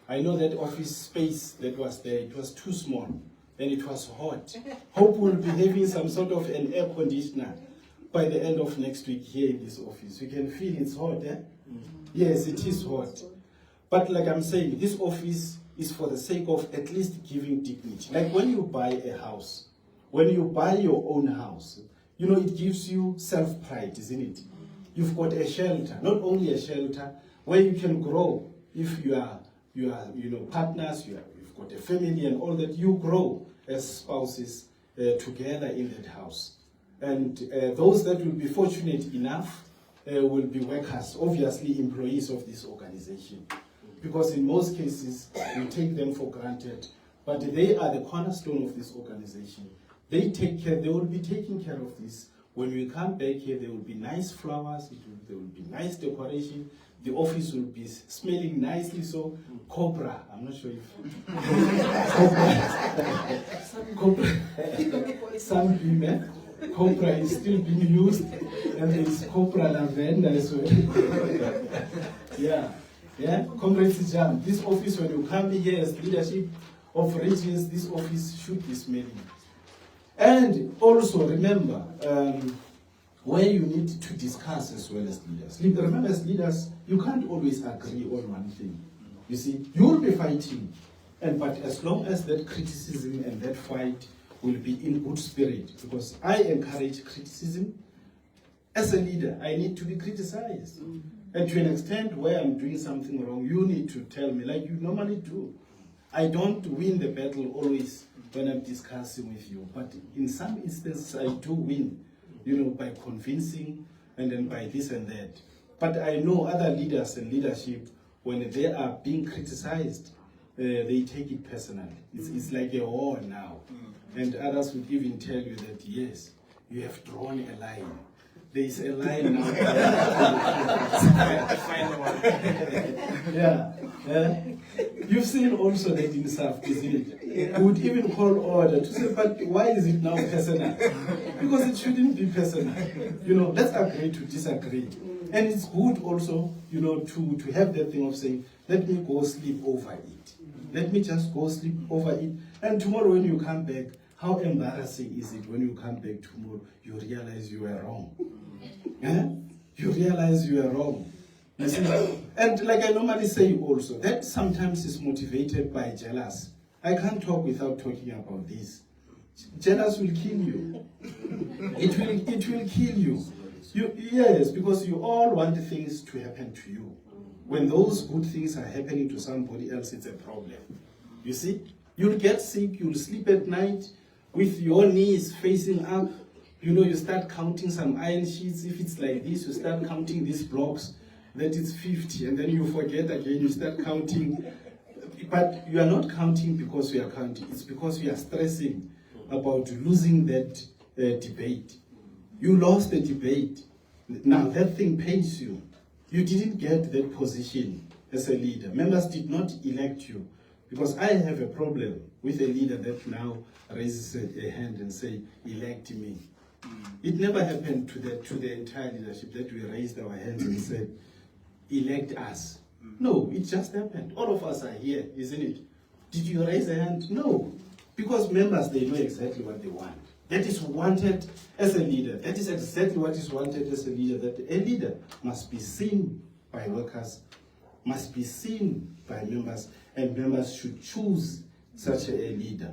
I know that office space that was there, it was too small and it was hot. Hope we'll be having some sort of an air conditioner by the end of next week here in this office. You can feel it's hot, eh? Yes, it is hot. But like I'm saying, this office is for the sake of at least giving dignity. Like when you buy a house, when you buy your own house, it gives you self-pride, isn't it? You've got a shelter, not only a shelter where you can grow. If you are partners, you've got a family and all that, you grow as spouses together in that house. And those that will be fortunate enough will be workers, obviously employees of this organization. Because in most cases, we take them for granted. But they are the cornerstone of this organization. They take care, they will be taking care of this. When we come back here, there will be nice flowers, there will be nice decoration. The office will be smelling nicely, so Cobra, I'm not sure if... Cobra, Sunbeam, eh? Cobra is still being used, and there's Cobra Lavender as well. Yeah, Comrade Sijam, this office, when you come here as leadership of regions, this office should be smelling. And also remember, where you need to discuss as well as leaders. Remember, as leaders, you can't always agree on one thing. You see, you'll be fighting, but as long as that criticism and that fight will be in good spirit, because I encourage criticism. As a leader, I need to be criticized. And to an extent where I'm doing something wrong, you need to tell me, like you normally do. I don't win the battle always when I'm discussing with you, but in some instances I do win, by convincing and then by this and that. But I know other leaders and leadership, when they are being criticized, they take it personally. It's like a war now. And others would even tell you that, yes, you have drawn a line. There is a line now. Yeah. You've seen also that in South, isn't it? We would even call order to say, but why is it now personal? Because it shouldn't be personal. Let's agree to disagree. And it's good also, to have that thing of saying, let me go sleep over it. Let me just go sleep over it. And tomorrow when you come back, how embarrassing is it when you come back tomorrow, you realize you were wrong. You realize you are wrong. You see? And like I normally say also, that sometimes is motivated by jealous. I can't talk without talking about this. Jealous will kill you. It will kill you. Yes, because you all want things to happen to you. When those good things are happening to somebody else, it's a problem. You see? You'll get sick, you'll sleep at night with your knees facing up. You start counting some iron sheets. If it's like this, you start counting these blocks, that it's 50, and then you forget again, you start counting. But you are not counting because you are counting. It's because you are stressing about losing that debate. You lost the debate. Now that thing pains you. You didn't get that position as a leader. Members did not elect you. Because I have a problem with a leader that now raises a hand and say, elect me. It never happened to the entire leadership that we raised our hands and said, elect us. No, it just happened. All of us are here, isn't it? Did you raise a hand? No. Because members, they know exactly what they want. That is wanted as a leader. That is exactly what is wanted as a leader. That a leader must be seen by workers, must be seen by members, and members should choose such a leader.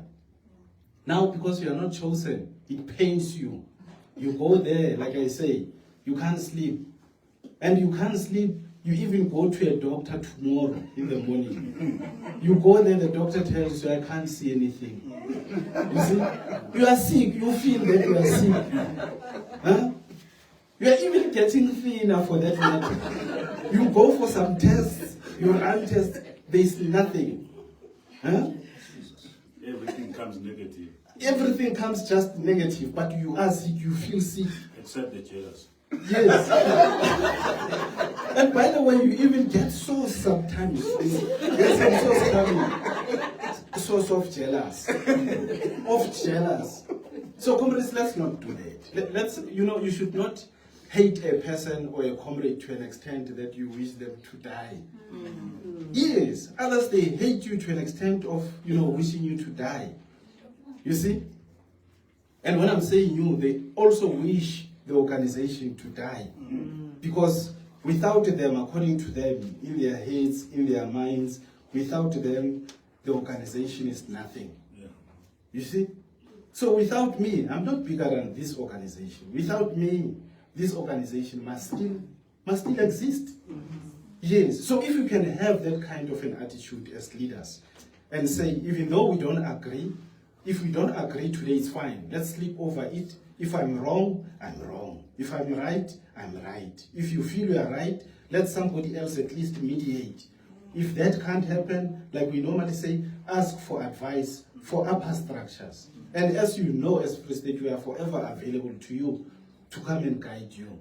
Now, because you are not chosen, it pains you. You go there, like I say, you can't sleep. And you can't sleep, you even go to a doctor tomorrow in the morning. You go there, the doctor tells you, I can't see anything. You see? You are sick, you feel that you are sick. Huh? You are even getting thinner for that matter. You go for some tests, you run tests, there is nothing. Huh? Everything comes negative. Everything comes just negative, but you are sick, you feel sick. Except the jealous. Yes. And by the way, you even get sores sometimes. There's some sores coming. Source of jealous. Of jealous. So comrades, let's not do that. Let's, you should not hate a person or a comrade to an extent that you wish them to die. Yes, others, they hate you to an extent of, wishing you to die. You see? And when I'm saying you, they also wish the organization to die. Because without them, according to them, in their heads, in their minds, without them, the organization is nothing. Yeah. You see? So without me, I'm not bigger than this organization. Without me, this organization must still exist. Yes. So if you can have that kind of an attitude as leaders and say, even though we don't agree, if we don't agree today, it's fine. Let's sleep over it If I'm wrong, I'm wrong. If I'm right, I'm right. If you feel you are right, let somebody else at least mediate. If that can't happen, like we normally say, ask for advice for upper structures. And as you know, as Free State, we are forever available to you to come and guide you.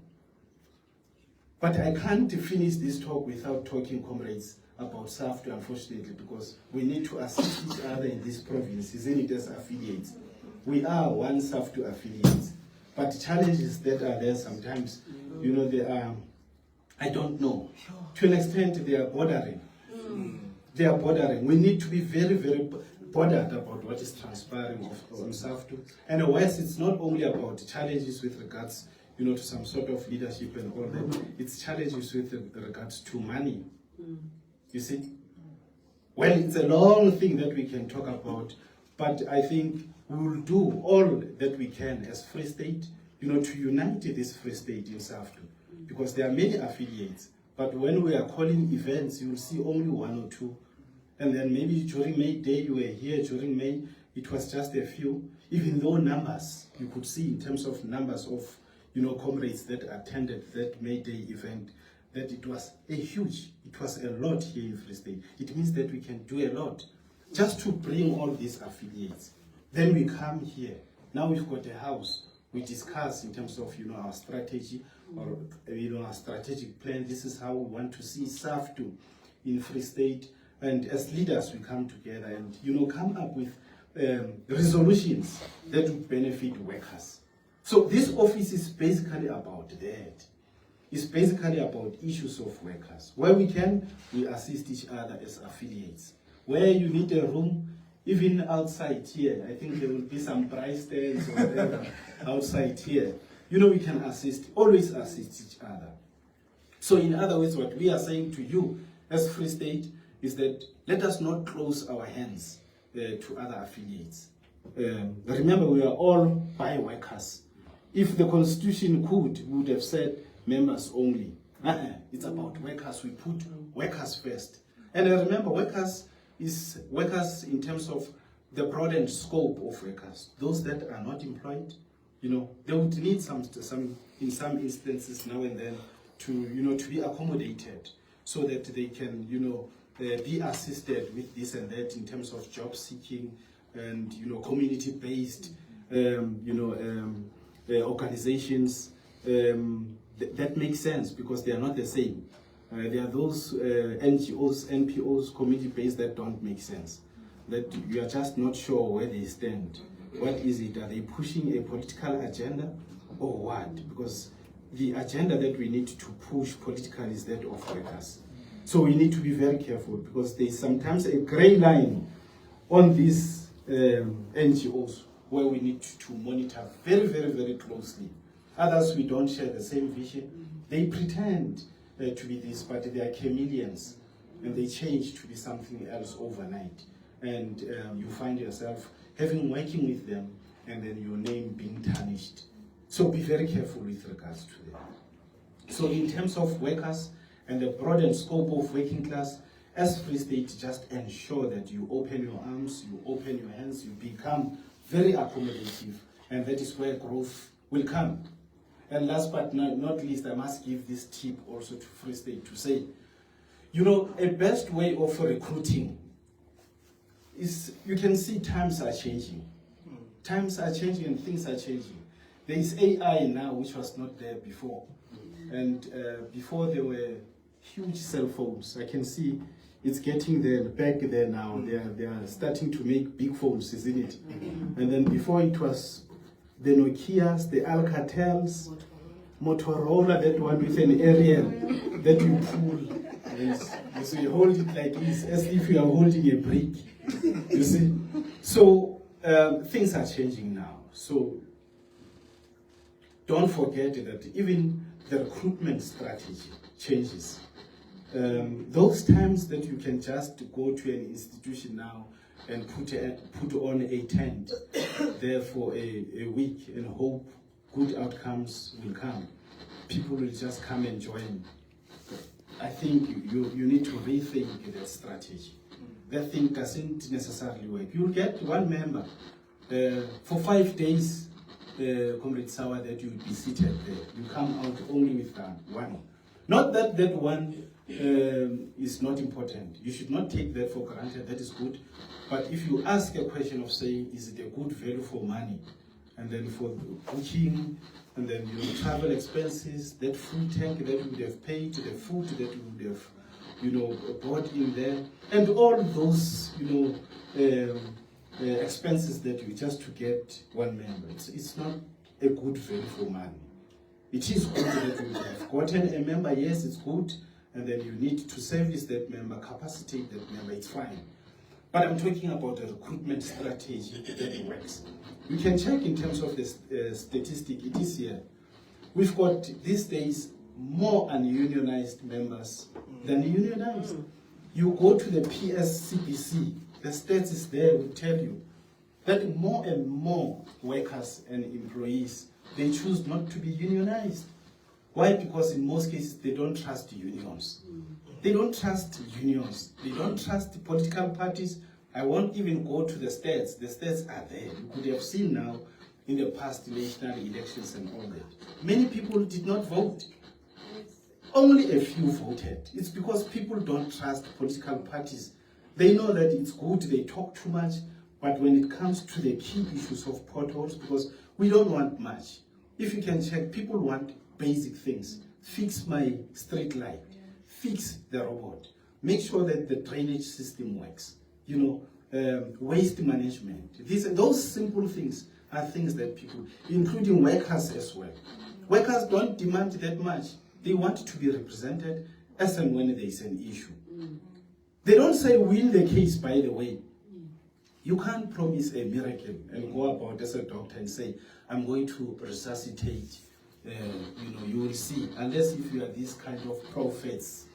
But I can't finish this talk without talking, comrades, about SAFTU, unfortunately, because we need to assist each other in this province, isn't it, as affiliates? We are one SAFTU affiliates, but challenges that are there sometimes, you know, they are, I don't know. To an extent, they are bordering. They are bordering. We need to be very, very bothered about what is transpiring on SAFTU. And otherwise, it's not only about challenges with regards, you know, to some sort of leadership and all that. It's challenges with regards to money. You see? Well, it's a long thing that we can talk about, but I think we will do all that we can as Free State, you know, to unite this Free State in SAFTU, because there are many affiliates. But when we are calling events, you will see only one or two. And then maybe during May Day, you were here during May, it was just a few. Even though numbers, you could see in terms of numbers of, you know, comrades that attended that May Day event, that it was it was a lot here in Free State. It means that we can do a lot just to bring all these affiliates. Then we come here. Now we've got a house. We discuss in terms of, you know, our strategy or, you know, our strategic plan. This is how we want to see SAFTU in Free State. And as leaders, we come together and, you know, come up with resolutions that would benefit workers. So this office is basically about that. It's basically about issues of workers. Where we can, we assist each other as affiliates. Where you need a room, even outside here, I think there will be some price stands or whatever outside here. You know, we can always assist each other. So in other words, what we are saying to you as Free State is that let us not close our hands to other affiliates. Remember, we are all by workers. If the Constitution could, we would have said members only. It's about workers. We put workers first. And remember, workers in terms of the broadened scope of workers. Those that are not employed, you know, they would need some in some instances now and then to, you know, to be accommodated so that they can, you know, be assisted with this and that in terms of job seeking and, you know, community-based, organizations. That makes sense because they are not the same. There are those NGOs, NPOs, community-based that don't make sense. That you are just not sure where they stand. What is it? Are they pushing a political agenda or what? Because the agenda that we need to push politically is that of workers. So we need to be very careful because there is sometimes a gray line on these NGOs where we need to monitor very, very, very closely. Others, we don't share the same vision. They pretend to be this, but they are chameleons and they change to be something else overnight. And you find yourself working with them and then your name being tarnished. So be very careful with regards to that. So in terms of workers and the broadened scope of working class, as Free State, just ensure that you open your arms, you open your hands, you become very accommodative, and that is where growth will come. And last but not least, I must give this tip also to Free State to say, you know, a best way of recruiting is, you can see times are changing. Times are changing and things are changing. There is AI now, which was not there before. And before there were huge cell phones. I can see it's getting there, back there now. They are starting to make big phones, isn't it? And then before it was the Nokias, the Alcatels, Motorola, that one with an aerial that you pull. So you hold it like this, as if you are holding a brick. You see? So things are changing now. So don't forget that even the recruitment strategy changes. Those times that you can just go to an institution now and put on a tent there for a week and hope good outcomes will come. People will just come and join. I think you need to rethink that strategy. That thing doesn't necessarily work. You'll get one member for 5 days, Comrade Sawa, that you would be seated there. You come out only with one. Not that that one is not important. You should not take that for granted. That is good. But if you ask a question of saying, is it a good value for money? And then for booking, and then your travel expenses, that full tank that you would have paid, the food that you would have, brought in there, and all those, expenses that you just to get one member. It's not a good value for money. It is good that you have gotten a member, yes, it's good, and then you need to service that member, capacitate that member, it's fine. But I'm talking about a recruitment strategy that works. You can check in terms of the statistic, it is here. We've got these days more ununionized members than unionized. You go to the PSCBC, the stats is there, will tell you that more and more workers and employees, they choose not to be unionized. Why? Because in most cases, they don't trust unions. They don't trust unions. They don't trust the political parties. I won't even go to the stats. The stats are there. You could have seen now in the past national elections and all that. Many people did not vote. Only a few voted. It's because people don't trust political parties. They know that it's good, they talk too much, but when it comes to the key issues of potholes, because we don't want much. If you can check, people want basic things. Fix my street light, fix the robot, make sure that the drainage system works, waste management. Those simple things are things that people, including workers as well. Workers don't demand that much. They want to be represented as and when there is an issue. They don't say win the case, by the way. You can't promise a miracle and go about as a doctor and say, I'm going to resuscitate. You will see, unless if you are these kind of prophets.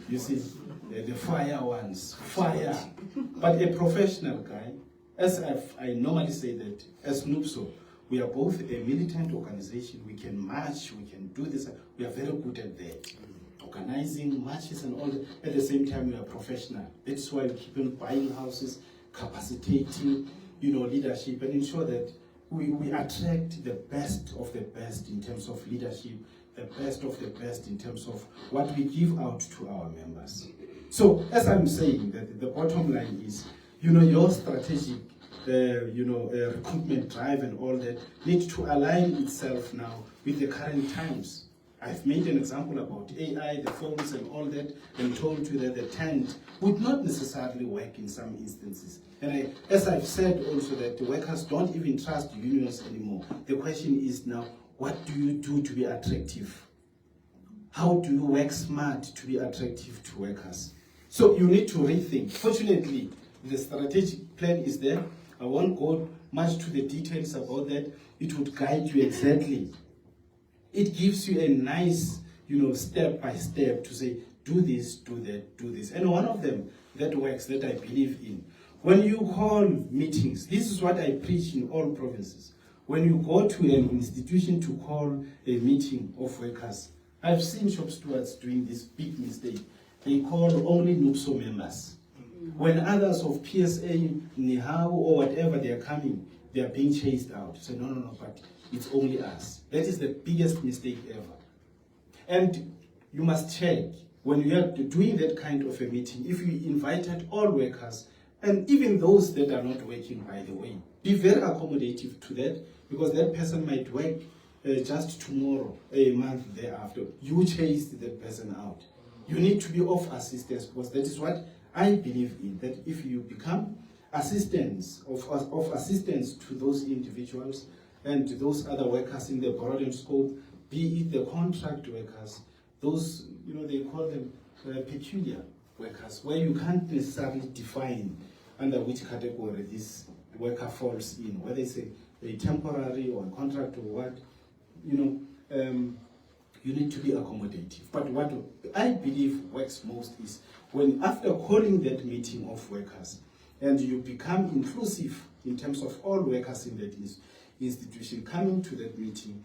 You see, the fire ones, fire. But a professional guy, as I normally say that, as NUPSO, we are both a militant organization. We can march, we can do this. We are very good at that. Organizing marches and all that. At the same time, we are professional. That's why we keep on buying houses, capacitating, leadership, and ensure that we attract the best of the best in terms of leadership, the best of the best in terms of what we give out to our members. So, as I'm saying, that the bottom line is, your strategic recruitment drive and all that need to align itself now with the current times. I've made an example about AI, the phones and all that, and told you that the tent would not necessarily work in some instances. And as I've said also, that the workers don't even trust unions anymore. The question is now, what do you do to be attractive? How do you work smart to be attractive to workers? So you need to rethink. Fortunately, the strategic plan is there. I won't go much to the details about that. It would guide you exactly. It gives you a nice, step by step to say, do this, do that, do this. And one of them that works, that I believe in, when you call meetings, this is what I preach in all provinces. When you go to an institution to call a meeting of workers, I've seen shop stewards doing this big mistake. They call only NUPSO members. When others of PSA, NIHAU, or whatever they are coming, they are being chased out. So no, but it's only us. That is the biggest mistake ever. And you must check, when you are doing that kind of a meeting, if you invited all workers, and even those that are not working, by the way, be very accommodative to that, because that person might work just tomorrow, a month thereafter. You chased that person out. You need to be of assistance, because that is what I believe in, that if you become assistants of assistance to those individuals and to those other workers in the broader scope, be it the contract workers, those, they call them peculiar workers, where you can't necessarily define under which category this worker falls in, whether it's a temporary or a contract or what, you need to be accommodative. But what I believe works most is when, after calling that meeting of workers, and you become inclusive in terms of all workers in that institution coming to that meeting,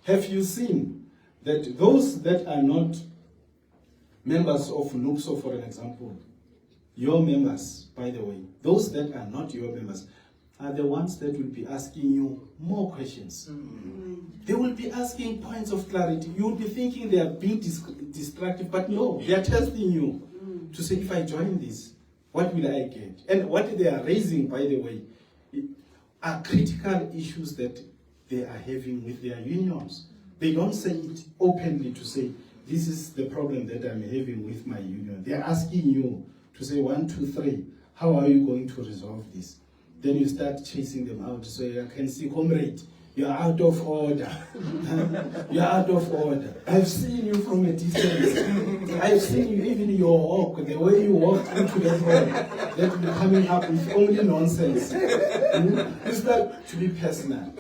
have you seen that those that are not members of NUPSO, for an example, your members, by the way, those that are not your members, are the ones that will be asking you more questions. They will be asking points of clarity. You will be thinking they are being destructive, but no, they are testing you to say, if I join this, what will I get? And what they are raising, by the way, are critical issues that they are having with their unions. They don't say it openly to say, this is the problem that I'm having with my union. They are asking you to say 1, 2, 3, how are you going to resolve this? Then you start chasing them out. So I can see, comrade, you're out of order. You're out of order. I've seen you from a distance. I've seen you, even your walk, the way you walk into the hall, that will be coming up with only nonsense. You start to be personal.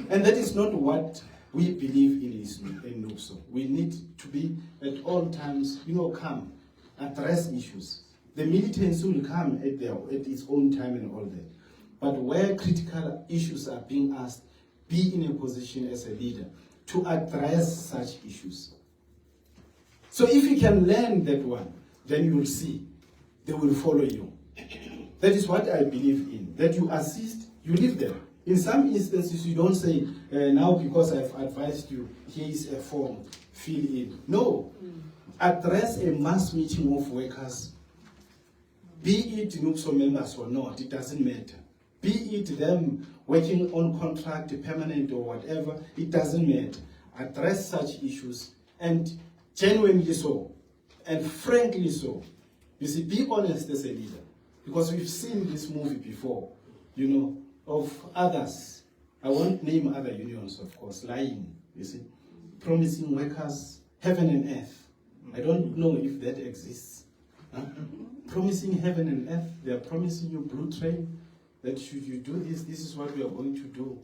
And that is not what we believe in NUPSO. We need to be at all times, calm, address issues. The militancy will come at its own time and all that. But where critical issues are being asked, be in a position as a leader to address such issues. So if you can learn that one, then you will see they will follow you. That is what I believe in, that you assist, you leave them. In some instances, you don't say, now because I've advised you, here is a form, fill in. No. Address a mass meeting of workers, be it NUPSO members or not, it doesn't matter. Be it them working on contract, permanent or whatever, it doesn't matter. Address such issues, and genuinely so, and frankly so. You see, be honest as a leader, because we've seen this movie before, of others. I won't name other unions, of course, lying, you see, promising workers heaven and earth. I don't know if that exists. Promising heaven and earth, they are promising you blue train, that should you do this, this is what we are going to do.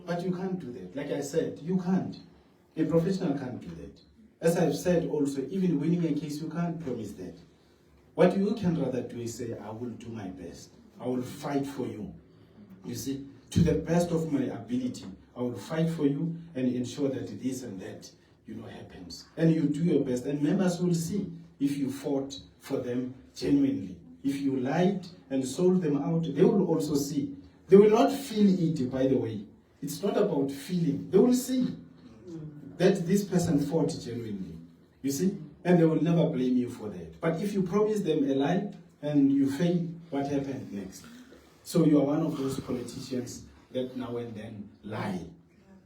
But you can't do that. Like I said, you can't. A professional can't do that. As I've said also, even winning a case, you can't promise that. What you can rather do is say, I will do my best. I will fight for you. You see, to the best of my ability, I will fight for you and ensure that this and that, happens. And you do your best, and members will see if you fought for them genuinely. If you lied and sold them out, they will also see. They will not feel it, by the way. It's not about feeling. They will see that this person fought genuinely. You see? And they will never blame you for that. But if you promise them a lie and you fail, what happened next? So you are one of those politicians that now and then lie.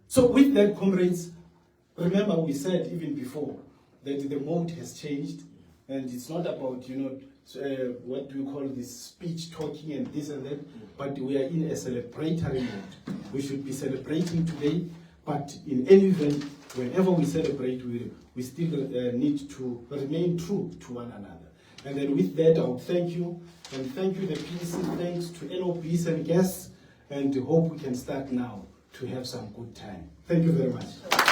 So with that, comrades, remember we said even before that the mode has changed, and it's not about, what do we call this, speech, talking and this and that, but we are in a celebratory mode. We should be celebrating today, but in any event, whenever we celebrate, we still need to remain true to one another. And then with that, I would thank you, and thank you the PC, thanks to NOBs and guests, and hope we can start now to have some good time. Thank you very much.